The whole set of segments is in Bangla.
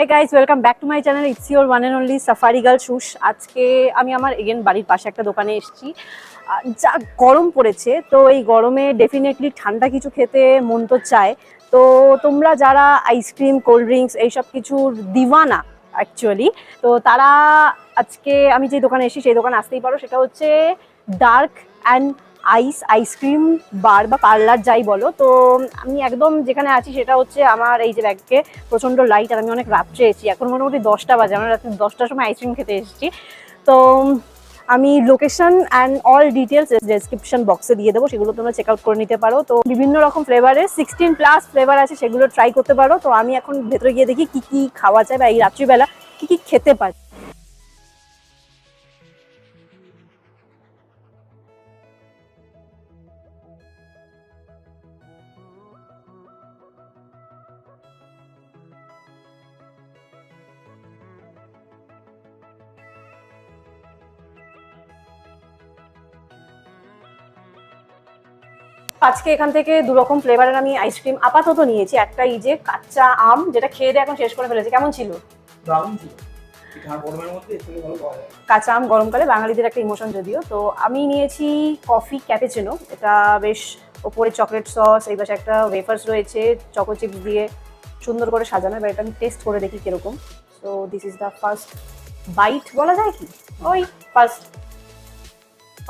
Hey guys, welcome back to my channel. It's your one and only Safari Girl Shush. আজকে আমি আমার এগেন বাড়ির পাশে একটা দোকানে এসেছি। যা গরম পড়েছে, তো এই গরমে ডেফিনেটলি ঠান্ডা কিছু খেতে মন তো চায়। তো তোমরা যারা আইসক্রিম, কোল্ড ড্রিঙ্কস এইসব কিছুর দিওয়ানা অ্যাকচুয়ালি, তো তারা আজকে আমি যে দোকানে এসেছি সেই দোকানে আসতেই পারো। সেটা হচ্ছে ডার্ক অ্যান্ড আইসক্রিম বার বা পার্লার যাই বলো। তো আমি একদম যেখানে আছি সেটা হচ্ছে আমার এই যে ব্যাগকে প্রচণ্ড লাইট, আর আমি অনেক রাত্রে এসেছি, এখন মোটামুটি 10টা বাজে, আমরা রাত্রি 10টার সময় আইসক্রিম খেতে এসেছি। তো আমি location and all details description বক্সে দিয়ে দেবো, সেগুলো তোমরা চেক আউট করে নিতে পারো। তো বিভিন্ন রকম ফ্লেভারের 16+ ফ্লেভার আছে, সেগুলো ট্রাই করতে পারো। তো আমি এখন ভেতরে গিয়ে দেখি কি কি খাওয়া যায় বা এই রাত্রিবেলা কি কি খেতে পারি। আজকে এখান থেকে দু রকম ফ্লেভারের আমি আইসক্রিম আপাতত নিয়েছি। একটা এই যে কাঁচা আম, যেটা খেয়ে দিয়ে এখন শেষ করে ফেলেছে। কেমন ছিল? দারুণ ছিল। গরমের মধ্যে একটু ভালো পাওয়া যায়। কাঁচা আম গরমকালে বাঙালিদের একটা ইমোশন যদিও। তো আমি নিয়েছি কফি ক্যাপুচিনো, এটা বেশ ওপরে চকলেট সস, এই পাশে একটা ওয়েফার্স রয়েছে চকো চিপস দিয়ে সুন্দর করে সাজানো। এবার এটা আমি টেস্ট করে দেখি কিরকম। So this is the first bite বলা যায় কি, ওই ফার্স্ট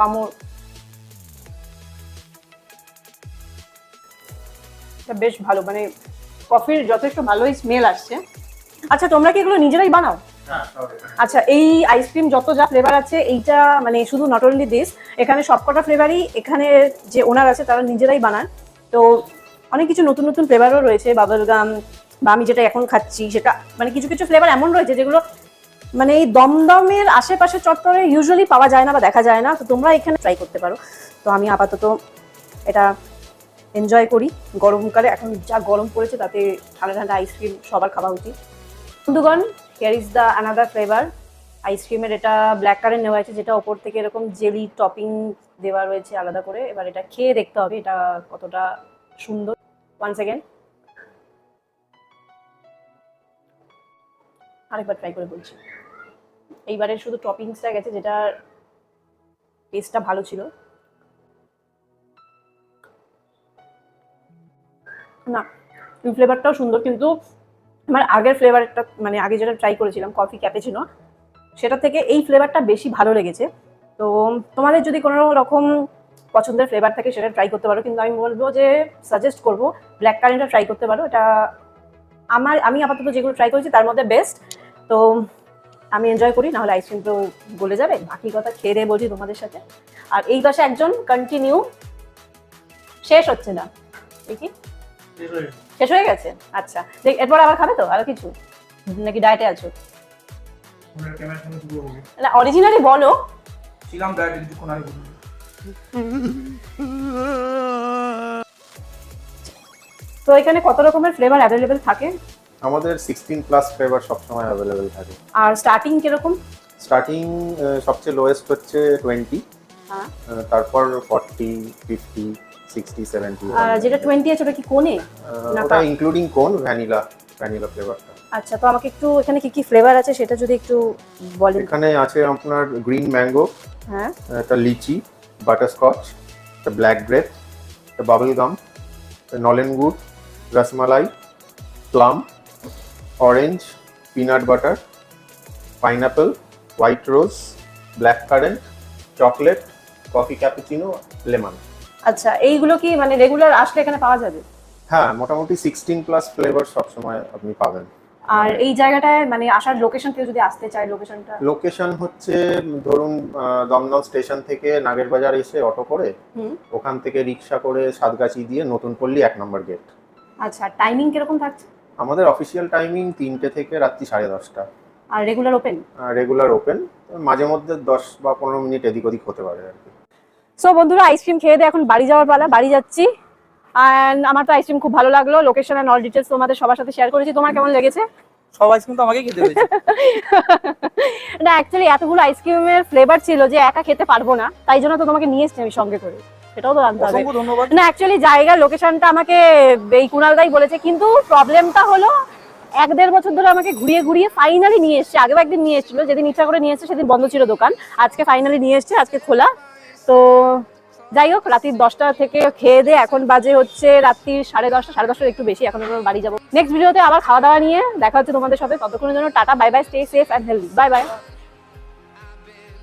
কামড়। এটা বেশ ভালো, মানে কফির যথেষ্ট ভালোই স্মেল আসছে। আচ্ছা, তোমরা কি এগুলো নিজেরাই বানাও? আচ্ছা, এই আইসক্রিম যত যা ফ্লেভার আছে, এইটা মানে শুধু নট অনলি দিস, এখানে সবকটা ফ্লেভারই এখানে যে ওনার আছে তারা নিজেরাই বানান। তো অনেক কিছু নতুন নতুন ফ্লেভারও রয়েছে, বাবল গাম বা আমি যেটা এখন খাচ্ছি সেটা, মানে কিছু কিছু ফ্লেভার এমন রয়েছে যেগুলো মানে এই দমদমের আশেপাশে চত্বরে ইউজুয়ালি পাওয়া যায় না বা দেখা যায় না। তো তোমরা এখানে ট্রাই করতে পারো। তো আমি আপাতত এটা এনজয় করি গরমকালে। এখন যা গরম পড়েছে তাতে ঠান্ডা ঠান্ডা আইসক্রিম সবার খাওয়া উচিত। বন্ধুগণ, here is the another flavour আইসক্রিমের। এটা ব্ল্যাক কারেন্ট নেওয়া হয়েছে, যেটা ওপর থেকে এরকম জেলি টপিং দেওয়া রয়েছে আলাদা করে। এবার এটা খেয়ে দেখতে হবে এটা কতটা সুন্দর। ওয়ান সেকেন্ড, আরেকবার ট্রাই করে বলছি। এইবারে শুধু টপিংসটা গেছে, যেটা টেস্টটা ভালো ছিল না। এই ফ্লেভারটাও সুন্দর, কিন্তু আমার আগের ফ্লেভারটা মানে আগে যেটা ট্রাই করেছিলাম কফি ক্যাপুচিনো, সেটা থেকে এই ফ্লেভারটা বেশি ভালো লেগেছে। তো তোমাদের যদি কোনো রকম পছন্দের ফ্লেভার থাকে সেটা ট্রাই করতে পারো, কিন্তু আমি বলবো যে সাজেস্ট করবো ব্ল্যাক কারেন্টটা ট্রাই করতে পারো। এটা আমি আপাতত যেগুলো ট্রাই করেছি তার মধ্যে বেস্ট। তো আমি এনজয় করি, নাহলে আইসক্রিম তো গলে যাবে। বাকি কথা খেয়ে দিয়ে বলছি তোমাদের সাথে। আর এই পাশে একজন কন্টিনিউ, শেষ হচ্ছে না, দেখি শেষ হয়ে গেছে। আচ্ছা, এরপর আবার খাবে তো আরো কিছু, নাকি ডায়েটে আছো? না, অরিজিনালি বলো। ছিলাম ডায়েটে কিছুক্ষণ আগে। তো এখানে কত রকমের ফ্লেভার অ্যাভেলেবেল থাকে? আমাদের 16+ ফ্লেভার সবসময় অ্যাভেলেবেল থাকে। আর স্টার্টিং কিরকম? স্টার্টিং সবচেয়ে লোয়েস্ট হচ্ছে 20, হ্যাঁ, তারপর 40, 50, 60, 70। আর যেটা 20 আছে ওটা কি কোনে? ওটা ইনক্লুডিং কোন, ভ্যানিলা ফ্লেভারটা। আচ্ছা, তো আমাকে একটু এখানে কি কি ফ্লেভার আছে সেটা যদি একটু বলেন। এখানে আছে আপনার গ্রিন ম্যাঙ্গো, হ্যাঁ, একটা লিচি, বাটারস্কচ, একটা ব্ল্যাক গ্রেপ, একটা বাবল গাম, নলেন গুড়, rasmalai, plum, orange, peanut butter, pineapple, white rose, black current, chocolate, coffee cappuccino, lemon. আচ্ছা, এইগুলো কি মানে রেগুলার আসলে এখানে পাওয়া যাবে? হ্যাঁ, মোটামুটি 16+ ফ্লেভার সবসময় আপনি পাবেন। আর এই জায়গাটায় মানে আসার লোকেশন, কেউ যদি আসতে চায় লোকেশনটা? লোকেশন হচ্ছে ধরুন দমদম স্টেশন থেকে নাগেরবাজার এসে অটো করে, ওখান থেকে রিক্সা করে সাতগাছি দিয়ে নতুনপল্লী 1 নম্বর গেট। আচ্ছা, টাইমিং কিরকম থাকছে? আমাদের অফিসিয়াল টাইমিং 3টে থেকে রাত্রি 10:30টা। আর রেগুলার ওপেন? রেগুলার ওপেন, মাঝে মধ্যে 10 বা 15 মিনিট এদিক ওদিক হতে পারে আর কি। সো বন্ধুরা, আইসক্রিম খেয়ে দিয়ে এখন বাড়ি যাওয়ার পালা, বাড়ি যাচ্ছি। অ্যান্ড আমার তো আইসক্রিম খুব ভালো লাগলো। লোকেশন অ্যান্ড অল ডিটেলস তোমাদের সবার সাথে শেয়ার করেছি। তোমার কেমন লেগেছে? সব আইসক্রিম তো আমাকে খেতে হয়েছে। না, অ্যাকচুয়ালি এতগুলো আইসক্রিমের ফ্লেভার ছিল যে একা খেতে পারবো না, তাই জন্য তো তোমাকে নিয়ে এসেছি আমি সঙ্গে করে। সেটাও তো জানতে হবে। অসংখ্য ধন্যবাদ। না, অ্যাকচুয়ালি জায়গার লোকেশনটা আমাকে এই কুণালদাই বলেছে, কিন্তু প্রবলেমটা হলো 1-1.5 বছর ধরে আমাকে ঘুরিয়ে ঘুরিয়ে ফাইনালি নিয়ে এসছে। আগেও একদিন নিয়ে এসেছিল, যেদিন ইচ্ছা করে নিয়ে এসছে সেদিন বন্ধ ছিল দোকান, আজকে ফাইনালি নিয়ে এসছে, আজকে খোলা। তো যাই হোক, রাত্রির 10টা থেকে খেয়ে দিয়ে এখন বাজে হচ্ছে রাত্রির 10:30, 10:30 একটু বেশি। এখন আমরা বাড়ি যাবো। নেক্সট ভিডিওতে আবার খাওয়া দাওয়া নিয়ে দেখা হচ্ছে তোমাদের সাথে। ততক্ষণের জন্য tata, bye bye, stay safe and healthy, bye bye.